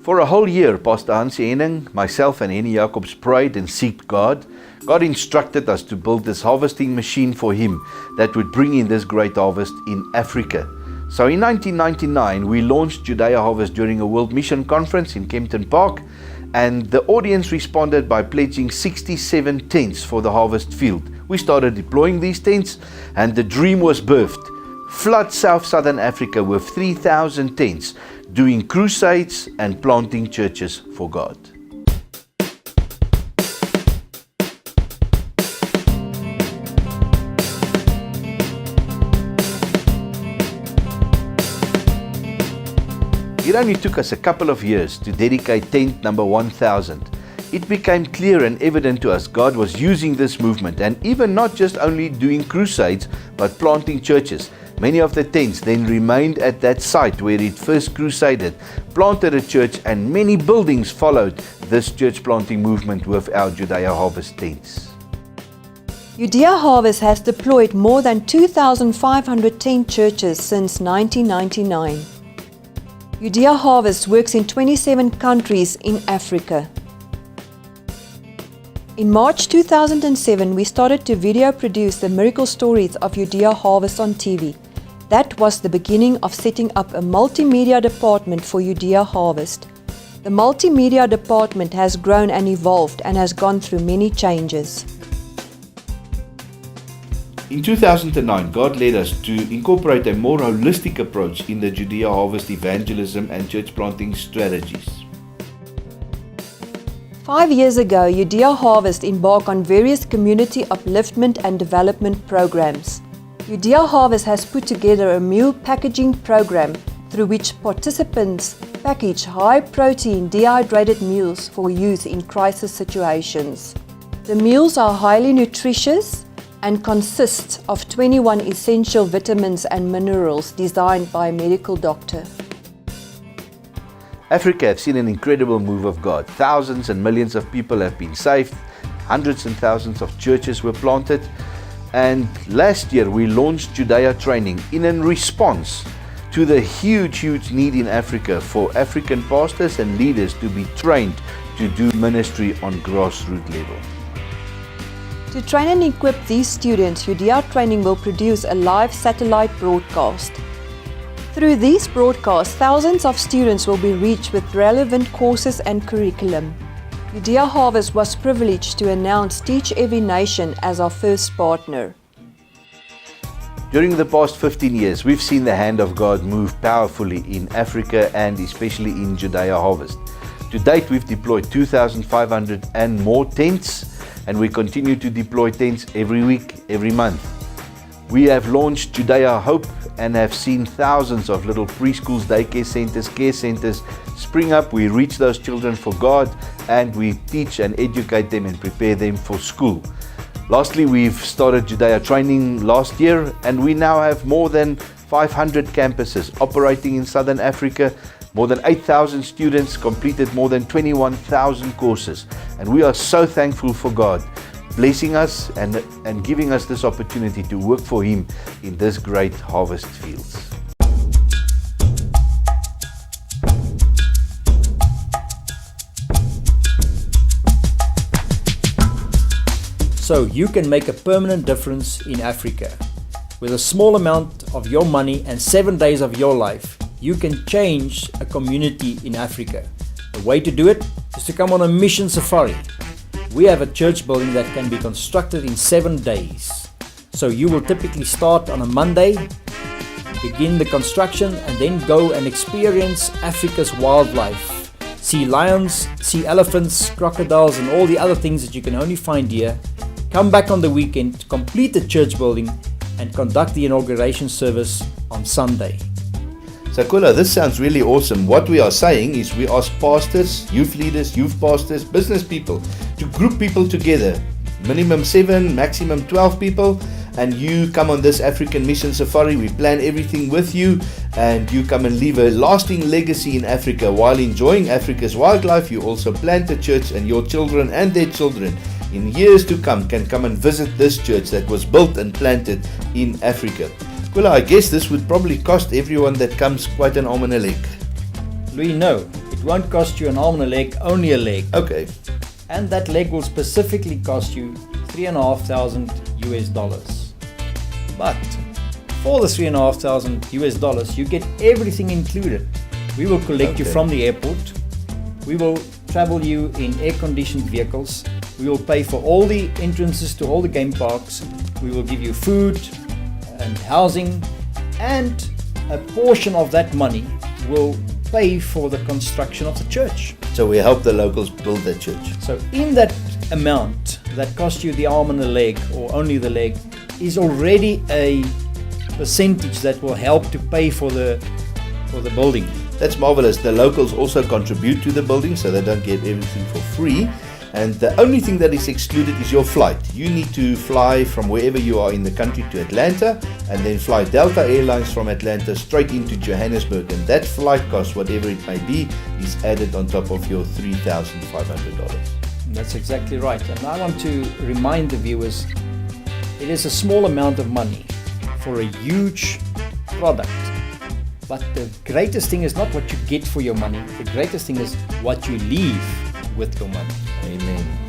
For a whole year, Pastor Hansie Henning, myself and Henny Jacobs prayed and seeked God. God instructed us to build this harvesting machine for Him that would bring in this great harvest in Africa. So in 1999, we launched Judea Harvest during a World Mission Conference in Kempton Park, and the audience responded by pledging 67 tents for the harvest field. We started deploying these tents, and the dream was birthed. Flood Southern Africa with 3,000 tents, doing crusades and planting churches for God. It only took us a couple of years to dedicate tent number 1,000. It became clear and evident to us God was using this movement, and even not just only doing crusades but planting churches. Many of the tents then remained at that site where it first crusaded, planted a church, and many buildings followed this church planting movement with our Judea Harvest tents. Judea Harvest has deployed more than 2,500 tent churches since 1999. Judea Harvest works in 27 countries in Africa. In March 2007, we started to video produce the miracle stories of Judea Harvest on TV. That was the beginning of setting up a multimedia department for Judea Harvest. The multimedia department has grown and evolved and has gone through many changes. In 2009, God led us to incorporate a more holistic approach in the Judea Harvest evangelism and church planting strategies. 5 years ago, Judea Harvest embarked on various community upliftment and development programs. Judea Harvest has put together a meal packaging program through which participants package high-protein dehydrated meals for use in crisis situations. The meals are highly nutritious and consist of 21 essential vitamins and minerals designed by a medical doctor. Africa has seen an incredible move of God. Thousands and millions of people have been saved. Hundreds and thousands of churches were planted. And last year we launched Judea Training in response to the huge need in Africa for African pastors and leaders to be trained to do ministry on grassroots level. To train and equip these students, Judea Training will produce a live satellite broadcast. Through these broadcasts, thousands of students will be reached with relevant courses and curriculum. Judea Harvest was privileged to announce Teach Every Nation as our first partner. During the past 15 years, we've seen the hand of God move powerfully in Africa and especially in Judea Harvest. To date, we've deployed 2,500 and more tents, and we continue to deploy tents every week, every month. We have launched Judea Hope and have seen thousands of little preschools, daycare centers, care centers spring up. We reach those children for God, and we teach and educate them and prepare them for school. Lastly, we've started Judea Training last year, and we now have more than 500 campuses operating in Southern Africa. More than 8,000 students completed more than 21,000 courses, and we are so thankful for God blessing us and giving us this opportunity to work for Him in this great harvest fields. So you can make a permanent difference in Africa. With a small amount of your money and 7 days of your life, you can change a community in Africa. The way to do it is to come on a mission safari. We have a church building that can be constructed in 7 days. So you will typically start on a Monday, begin the construction, and then go and experience Africa's wildlife. See lions, see elephants, crocodiles, and all the other things that you can only find here. Come back on the weekend, complete the church building, and conduct the inauguration service on Sunday. Sakula, this sounds really awesome. What we are saying is we ask pastors, youth leaders, youth pastors, business people to group people together, minimum 7, maximum 12 people, and you come on this African mission safari. We plan everything with you, and you come and leave a lasting legacy in Africa. While enjoying Africa's wildlife, you also plant a church, and your children and their children in years to come can come and visit this church that was built and planted in Africa. Well, I guess this would probably cost everyone that comes quite an arm and a leg. Louis, no. It won't cost you an arm and a leg, only a leg. Okay. And that leg will specifically cost you $3,500 US. But for the $3,500 US, you get everything included. We will collect you from the airport. We will travel you in air-conditioned vehicles. We will pay for all the entrances to all the game parks. We will give you food and housing, and a portion of that money will pay for the construction of the church. So we help the locals build that church. So in that amount that cost you the arm and the leg, or only the leg, is already a percentage that will help to pay for the building. That's marvelous. The locals also contribute to the building, so they don't get everything for free. And the only thing that is excluded is your flight. You need to fly from wherever you are in the country to Atlanta, and then fly Delta Airlines from Atlanta straight into Johannesburg. And that flight cost, whatever it may be, is added on top of your $3,500. That's exactly right. And I want to remind the viewers, it is a small amount of money for a huge product. But the greatest thing is not what you get for your money. The greatest thing is what you leave with your money. Amen.